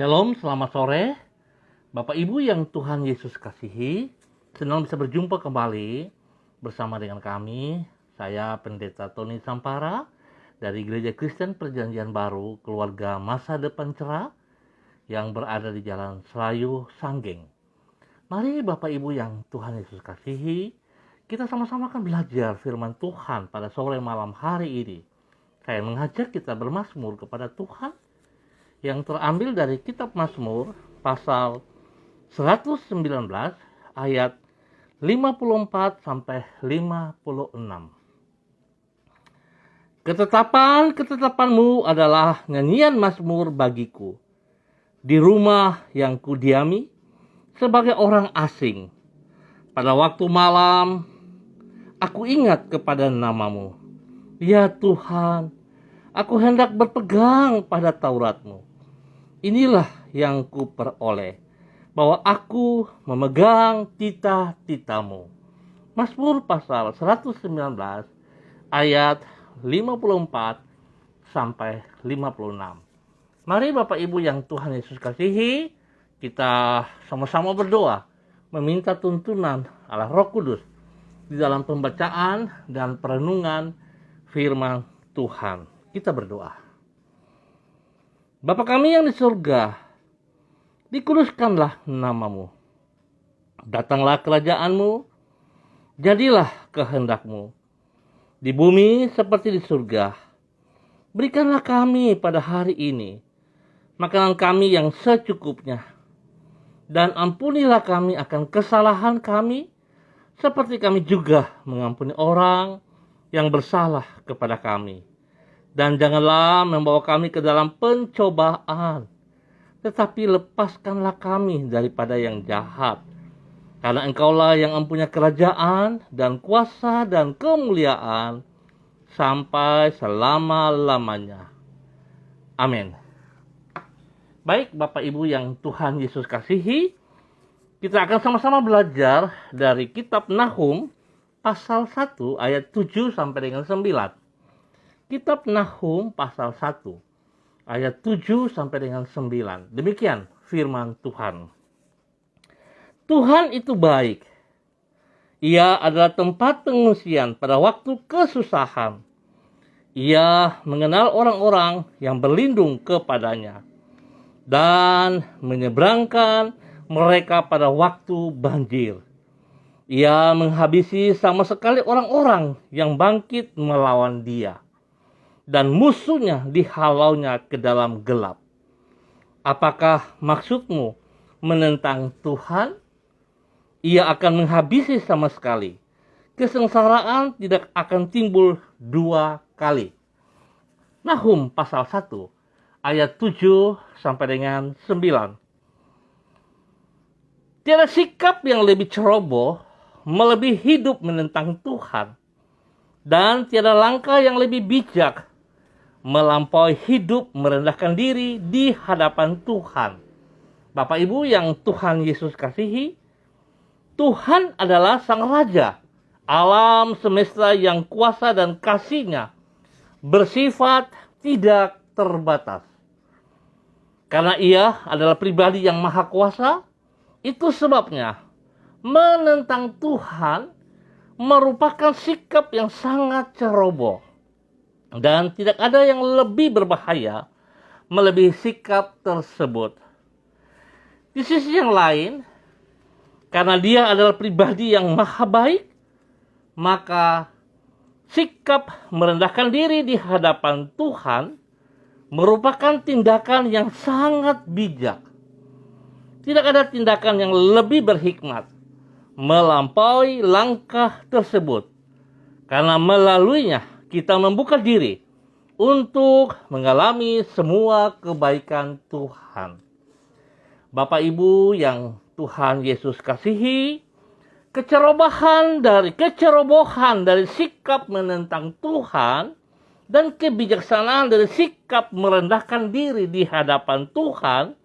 Shalom, selamat sore. Bapak Ibu yang Tuhan Yesus kasihi, senang bisa berjumpa kembali bersama dengan kami. Saya Pendeta Tony Sampara dari Gereja Kristen Perjanjian Baru Keluarga Masa Depan Cerah yang berada di Jalan Serayu, Sanggeng. Mari Bapak Ibu yang Tuhan Yesus kasihi, kita sama-sama akan belajar firman Tuhan pada sore malam hari ini. Saya mengajak kita bermazmur kepada Tuhan yang terambil dari kitab Mazmur pasal 119 ayat 54 sampai 56. Ketetapan-ketetapanmu adalah nyanyian mazmur bagiku di rumah yang kudiami sebagai orang asing. Pada waktu malam aku ingat kepada namamu. Ya Tuhan, aku hendak berpegang pada Tauratmu. Inilah yang kuperoleh, bahwa aku memegang titah-titahmu. Mazmur pasal 119 ayat 54 sampai 56. Mari Bapak Ibu yang Tuhan Yesus kasihi, kita sama-sama berdoa, meminta tuntunan Allah Roh Kudus di dalam pembacaan dan perenungan firman Tuhan. Kita berdoa. Bapa kami yang di surga, dikuduskanlah namamu. Datanglah kerajaanmu, jadilah kehendakmu. Di bumi seperti di surga. Berikanlah kami pada hari ini makanan kami yang secukupnya. Dan ampunilah kami akan kesalahan kami, seperti kami juga mengampuni orang yang bersalah kepada kami. Dan janganlah membawa kami ke dalam pencobaan, tetapi lepaskanlah kami daripada yang jahat. Karena Engkaulah yang mempunyai kerajaan dan kuasa dan kemuliaan sampai selama-lamanya. Amin. Baik Bapak Ibu yang Tuhan Yesus kasihi, kita akan sama-sama belajar dari kitab Nahum pasal 1 ayat 7 sampai dengan 9. Kitab Nahum pasal 1 ayat 7 sampai dengan 9. Demikian firman Tuhan. Tuhan itu baik. Ia adalah tempat pengungsian pada waktu kesusahan. Ia mengenal orang-orang yang berlindung kepadanya dan menyeberangkan mereka pada waktu banjir. Ia menghabisi sama sekali orang-orang yang bangkit melawan dia. Dan musuhnya dihalaunya ke dalam gelap. Apakah maksudmu menentang Tuhan? Ia akan menghabisi sama sekali. Kesengsaraan tidak akan timbul dua kali. Nahum pasal 1 ayat 7 sampai dengan 9. Tiada sikap yang lebih ceroboh melebihi hidup menentang Tuhan. Dan tiada langkah yang lebih bijak melampaui hidup merendahkan diri di hadapan Tuhan. Bapak Ibu yang Tuhan Yesus kasihi, Tuhan adalah Sang Raja, alam semesta yang kuasa dan kasih-Nya bersifat tidak terbatas. Karena Ia adalah pribadi yang maha kuasa, itu sebabnya menentang Tuhan merupakan sikap yang sangat ceroboh. Dan tidak ada yang lebih berbahaya melebihi sikap tersebut. Di sisi yang lain, karena dia adalah pribadi yang maha baik, maka sikap merendahkan diri di hadapan Tuhan merupakan tindakan yang sangat bijak. Tidak ada tindakan yang lebih berhikmat melampaui langkah tersebut. Karena melaluinya kita membuka diri untuk mengalami semua kebaikan Tuhan. Bapak Ibu yang Tuhan Yesus kasihi, kecerobohan dari sikap menentang Tuhan dan kebijaksanaan dari sikap merendahkan diri di hadapan Tuhan,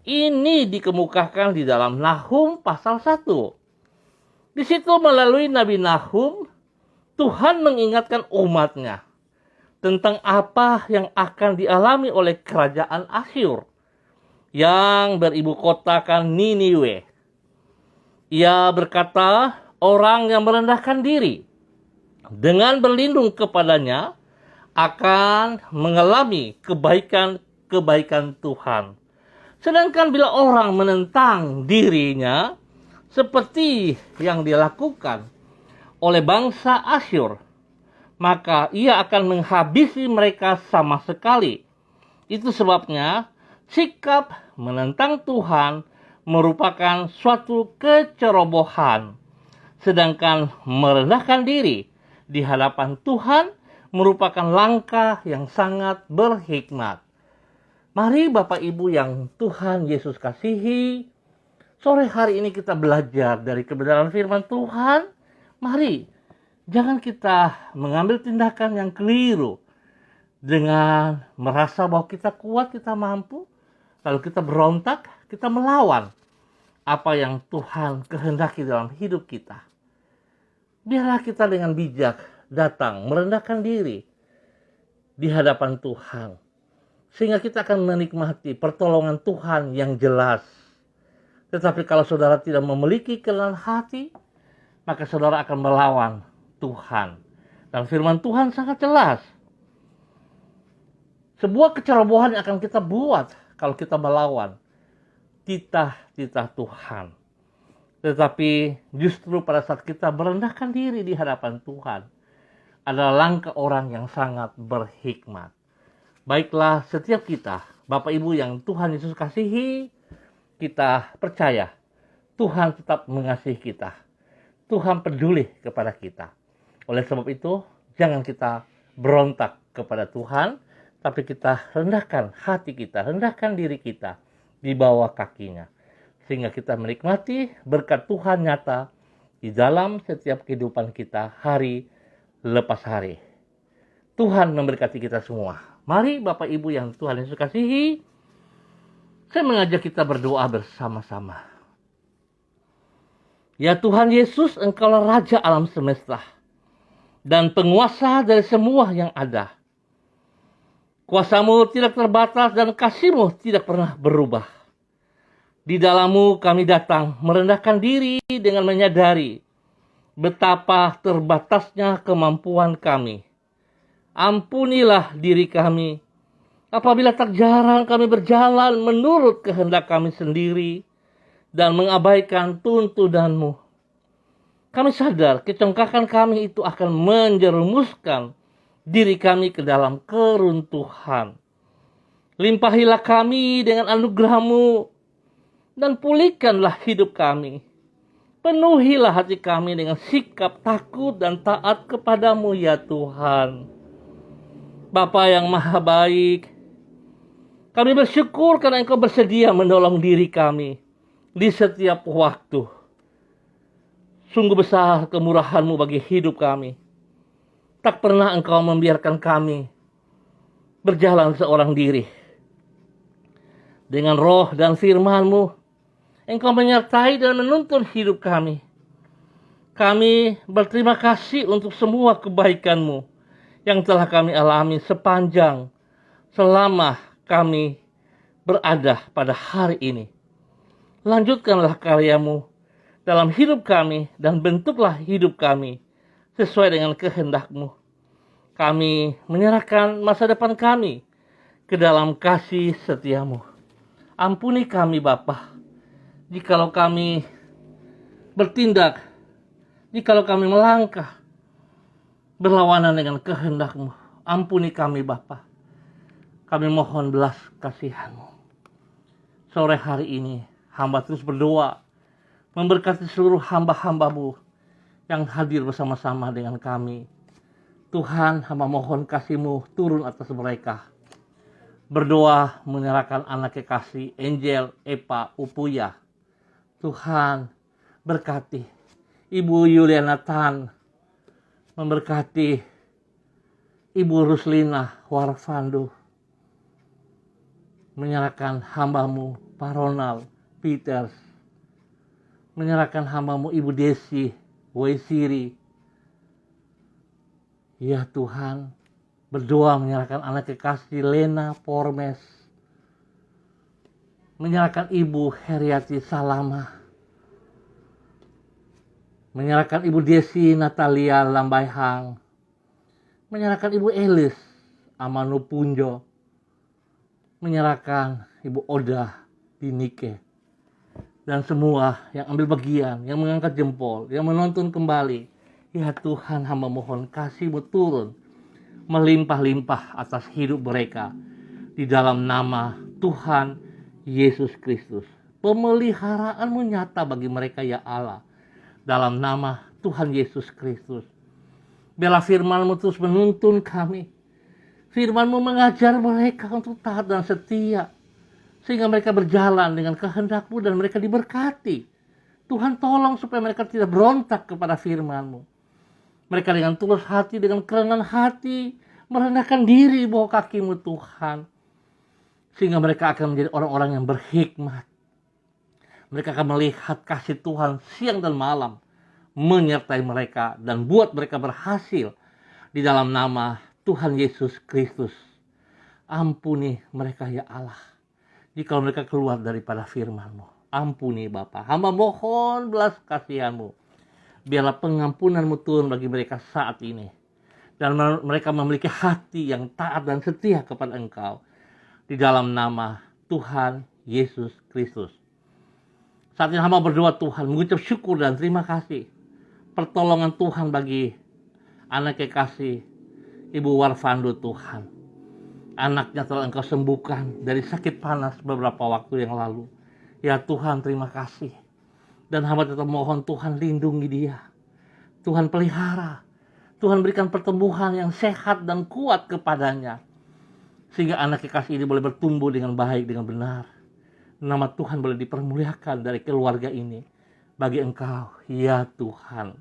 ini dikemukakan di dalam Nahum pasal 1. Di situ melalui Nabi Nahum, Tuhan mengingatkan umat-Nya tentang apa yang akan dialami oleh kerajaan Asyur yang beribu kotakan Niniwe. Ia berkata, orang yang merendahkan diri dengan berlindung kepadanya akan mengalami kebaikan-kebaikan Tuhan. Sedangkan bila orang menentang dirinya, seperti yang dilakukan oleh bangsa Asyur, maka ia akan menghabisi mereka sama sekali. Itu sebabnya sikap menentang Tuhan merupakan suatu kecerobohan. Sedangkan merendahkan diri di hadapan Tuhan merupakan langkah yang sangat berhikmat. Mari Bapak Ibu yang Tuhan Yesus kasihi, sore hari ini kita belajar dari kebenaran firman Tuhan. Mari, jangan kita mengambil tindakan yang keliru dengan merasa bahwa kita kuat, kita mampu, lalu kita berontak, kita melawan apa yang Tuhan kehendaki dalam hidup kita. Biarlah kita dengan bijak datang, merendahkan diri di hadapan Tuhan, sehingga kita akan menikmati pertolongan Tuhan yang jelas. Tetapi kalau saudara tidak memiliki kerendahan hati, maka saudara akan melawan Tuhan. Dan firman Tuhan sangat jelas. Sebuah kecerobohan yang akan kita buat kalau kita melawan titah-titah Tuhan. Tetapi justru pada saat kita merendahkan diri di hadapan Tuhan, adalah langkah orang yang sangat berhikmat. Baiklah, setiap kita, Bapak Ibu yang Tuhan Yesus kasihi, kita percaya Tuhan tetap mengasihi kita. Tuhan peduli kepada kita. Oleh sebab itu, jangan kita berontak kepada Tuhan, tapi kita rendahkan hati kita, rendahkan diri kita di bawah kakinya. Sehingga kita menikmati berkat Tuhan nyata di dalam setiap kehidupan kita hari lepas hari. Tuhan memberkati kita semua. Mari Bapak Ibu yang Tuhan Yesus kasihi, saya mengajak kita berdoa bersama-sama. Ya Tuhan Yesus, Engkaulah Raja alam semesta dan penguasa dari semua yang ada. Kuasa-Mu tidak terbatas dan kasih-Mu tidak pernah berubah. Di dalam-Mu kami datang merendahkan diri dengan menyadari betapa terbatasnya kemampuan kami. Ampunilah diri kami apabila tak jarang kami berjalan menurut kehendak kami sendiri dan mengabaikan tuntunan-Mu. Kami sadar kecongkakan kami itu akan menjerumuskan diri kami ke dalam keruntuhan. Limpahilah kami dengan anugerah-Mu dan pulihkanlah hidup kami. Penuhilah hati kami dengan sikap takut dan taat kepada-Mu ya Tuhan. Bapa yang maha baik, kami bersyukur karena Engkau bersedia menolong diri kami di setiap waktu. Sungguh besar kemurahan-Mu bagi hidup kami. Tak pernah Engkau membiarkan kami berjalan seorang diri. Dengan roh dan firman-Mu, Engkau menyertai dan menuntun hidup kami. Kami berterima kasih untuk semua kebaikan-Mu yang telah kami alami sepanjang selama kami berada pada hari ini. Lanjutkanlah karya-Mu dalam hidup kami dan bentuklah hidup kami sesuai dengan kehendak-Mu. Kami menyerahkan masa depan kami ke dalam kasih setia-Mu. Ampuni kami Bapa, jikalau kami bertindak, jikalau kami melangkah berlawanan dengan kehendak-Mu. Ampuni kami Bapa. Kami mohon belas kasihan-Mu. Sore hari ini hamba terus berdoa, memberkati seluruh hamba-hamba-Mu yang hadir bersama-sama dengan kami. Tuhan, hamba mohon kasih-Mu turun atas mereka. Berdoa menyerahkan anak kekasih Angel, Epa, Upuya. Tuhan, berkati Ibu Yuliana Tan, memberkati Ibu Ruslina Warfandu, menyerahkan hamba-Mu Pak Ronald Peters, menyerahkan hamba-Mu Ibu Desi Waisiri. Ya Tuhan, berdoa menyerahkan anak kekasih Lena Pormes, menyerahkan Ibu Heriati Salama, menyerahkan Ibu Desi Natalia Lambaihang, menyerahkan Ibu Elis Amanu Punjo, menyerahkan Ibu Oda Dinike, dan semua yang ambil bagian, yang mengangkat jempol, yang menonton kembali. Ya Tuhan, hamba mohon kasih-Mu turun melimpah-limpah atas hidup mereka di dalam nama Tuhan Yesus Kristus. Pemeliharaanmu nyata bagi mereka ya Allah, dalam nama Tuhan Yesus Kristus. Biarlah firman-Mu terus menuntun kami. Firman-Mu mengajar mereka untuk taat dan setia, sehingga mereka berjalan dengan kehendak-Mu dan mereka diberkati. Tuhan, tolong supaya mereka tidak berontak kepada firman-Mu. Mereka dengan tulus hati, dengan kerendahan hati, merendahkan diri bawah kaki-Mu Tuhan. Sehingga mereka akan menjadi orang-orang yang berhikmat. Mereka akan melihat kasih Tuhan siang dan malam menyertai mereka dan buat mereka berhasil di dalam nama Tuhan Yesus Kristus. Ampuni mereka ya Allah, jika mereka keluar daripada firman-Mu. Ampuni Bapa, hamba mohon belas kasihan-Mu. Biarlah pengampunan-Mu turun bagi mereka saat ini. Dan mereka memiliki hati yang taat dan setia kepada Engkau. Di dalam nama Tuhan Yesus Kristus. Saat ini hamba berdoa Tuhan, mengucap syukur dan terima kasih. Pertolongan Tuhan bagi anak kekasih Ibu Warfando Tuhan. Anaknya telah Engkau sembuhkan dari sakit panas beberapa waktu yang lalu. Ya Tuhan, terima kasih. Dan hamba tetap mohon Tuhan lindungi dia. Tuhan pelihara. Tuhan berikan pertumbuhan yang sehat dan kuat kepadanya. Sehingga anak kekasih ini boleh bertumbuh dengan baik, dengan benar. Nama Tuhan boleh dipermuliakan dari keluarga ini. Bagi Engkau, ya Tuhan.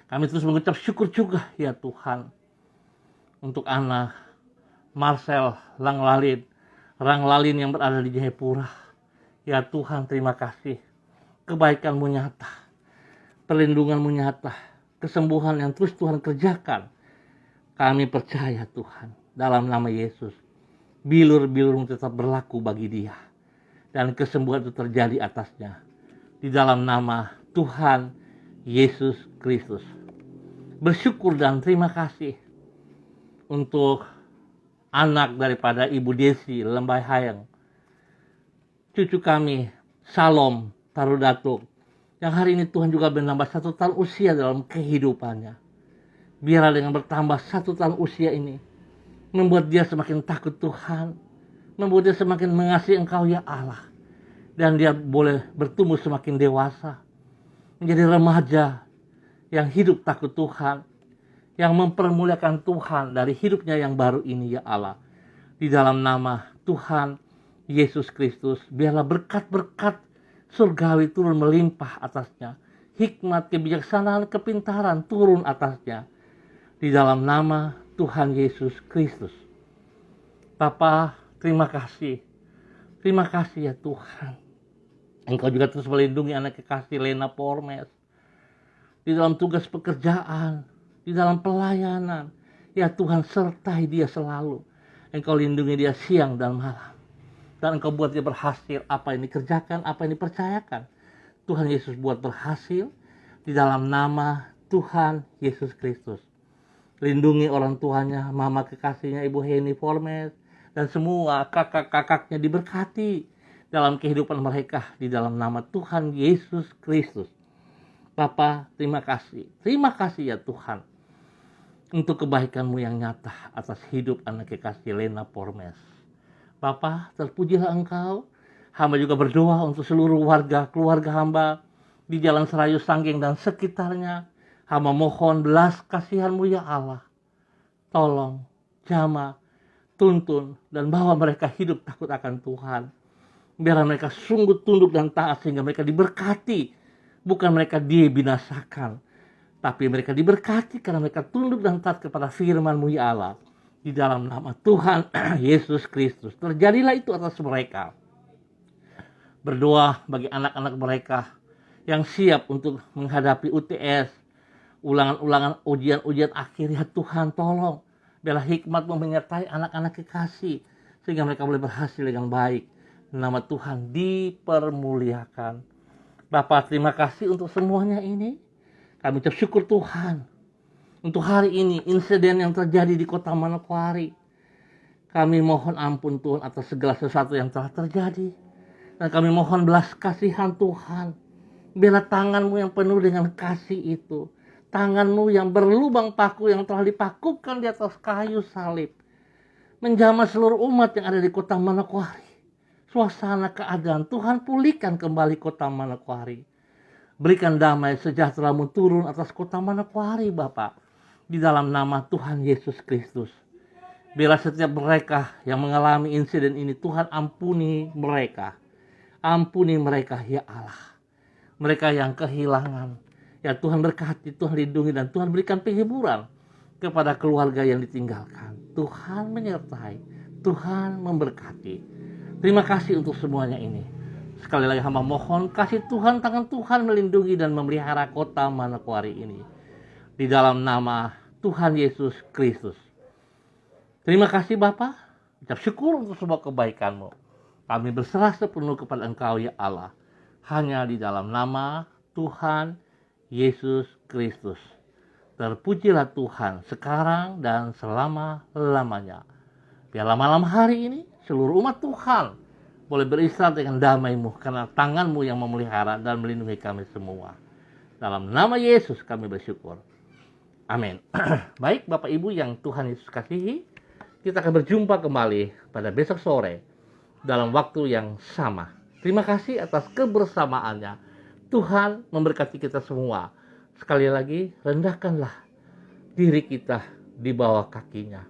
Kami terus mengucap syukur juga, ya Tuhan. Untuk anak Marcel Ranglalin yang berada di Jayapura. Ya Tuhan, terima kasih. Kebaikan-Mu nyata, perlindungan-Mu nyata, kesembuhan yang terus Tuhan kerjakan. Kami percaya Tuhan, dalam nama Yesus, bilur-bilur-Mu tetap berlaku bagi dia, dan kesembuhan itu terjadi atasnya, di dalam nama Tuhan Yesus Kristus. Bersyukur dan terima kasih untuk anak daripada Ibu Desi Lambaihang, cucu kami Salom Tarudatuk, yang hari ini Tuhan juga menambah 1 tahun usia dalam kehidupannya. Biarlah dengan bertambah 1 tahun usia ini, membuat dia semakin takut Tuhan, membuat dia semakin mengasihi Engkau ya Allah. Dan dia boleh bertumbuh semakin dewasa, menjadi remaja yang hidup takut Tuhan, yang mempermuliakan Tuhan dari hidupnya yang baru ini ya Allah. Di dalam nama Tuhan Yesus Kristus, biarlah berkat-berkat surgawi turun melimpah atasnya. Hikmat, kebijaksanaan, kepintaran turun atasnya. Di dalam nama Tuhan Yesus Kristus. Bapa, terima kasih. Terima kasih ya Tuhan. Engkau juga terus melindungi anak kekasih Lena Pormes. Di dalam tugas pekerjaan, di dalam pelayanan. Ya Tuhan, sertai dia selalu. Engkau lindungi dia siang dan malam. Dan Engkau buat dia berhasil apa yang dikerjakan, apa yang dipercayakan. Tuhan Yesus buat berhasil di dalam nama Tuhan Yesus Kristus. Lindungi orang tuanya, mama kekasihnya Ibu Heni Formes, dan semua kakak-kakaknya diberkati dalam kehidupan mereka di dalam nama Tuhan Yesus Kristus. Bapa, terima kasih. Terima kasih ya Tuhan untuk kebaikan-Mu yang nyata atas hidup anak kekasih Lena Formes. Bapa, terpujilah Engkau. Hamba juga berdoa untuk seluruh keluarga hamba di Jalan Serayu Sanggeng dan sekitarnya. Hamba mohon belas kasihan-Mu ya Allah. Tolong, jamah, tuntun, dan bawa mereka hidup takut akan Tuhan. Biar mereka sungguh tunduk dan taat sehingga mereka diberkati. Bukan mereka dibinasakan, tapi mereka diberkati karena mereka tunduk dan taat kepada firman-Mu ya Allah. Di dalam nama Tuhan Yesus Kristus, terjadilah itu atas mereka. Berdoa bagi anak-anak mereka yang siap untuk menghadapi UTS, ulangan-ulangan ujian-ujian akhir. Ya Tuhan, tolong biarlah hikmat-Mu menyertai anak-anak kekasih sehingga mereka boleh berhasil dengan baik. nama Tuhan dipermuliakan. Bapak, terima kasih untuk semuanya ini. Kami ucap syukur Tuhan untuk hari ini, insiden yang terjadi di kota Manokwari. Kami mohon ampun Tuhan atas segala sesuatu yang telah terjadi. Dan kami mohon belas kasihan Tuhan. Biarlah tangan-Mu yang penuh dengan kasih itu, tangan-Mu yang berlubang paku yang telah dipakukan di atas kayu salib, menjamah seluruh umat yang ada di kota Manokwari. Suasana keadaan Tuhan, pulihkan kembali kota Manokwari. Berikan damai sejahtera-Mu turun atas kota Manokwari, Bapak. Di dalam nama Tuhan Yesus Kristus. Bila setiap mereka yang mengalami insiden ini, Tuhan ampuni mereka. Ampuni mereka, ya Allah. Mereka yang kehilangan, ya Tuhan berkati, Tuhan lindungi, dan Tuhan berikan penghiburan kepada keluarga yang ditinggalkan. Tuhan menyertai, Tuhan memberkati. Terima kasih untuk semuanya ini. Sekali lagi hamba mohon kasih Tuhan, tangan Tuhan melindungi dan memelihara kota Manokwari ini. Di dalam nama Tuhan Yesus Kristus. Terima kasih Bapa. Ucap syukur untuk semua kebaikan-Mu. Kami berserah sepenuh kepada Engkau ya Allah. Hanya di dalam nama Tuhan Yesus Kristus. Terpujilah Tuhan sekarang dan selama-lamanya. Biarlah malam hari ini seluruh umat Tuhan boleh beristirahat dengan damai-Mu, karena tangan-Mu yang memelihara dan melindungi kami semua. Dalam nama Yesus kami bersyukur. Amin. Baik Bapak Ibu yang Tuhan Yesus kasihi, kita akan berjumpa kembali pada besok sore dalam waktu yang sama. Terima kasih atas kebersamaannya. Tuhan memberkati kita semua. Sekali lagi, rendahkanlah diri kita di bawah kakinya.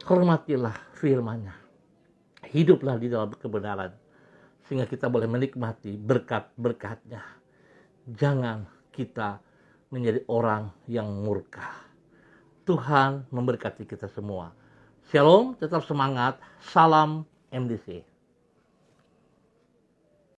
Hormatilah firman-Nya. Hiduplah di dalam kebenaran, sehingga kita boleh menikmati berkat-berkat-Nya. Jangan kita menjadi orang yang murka. Tuhan memberkati kita semua. Shalom, tetap semangat. Salam MDC.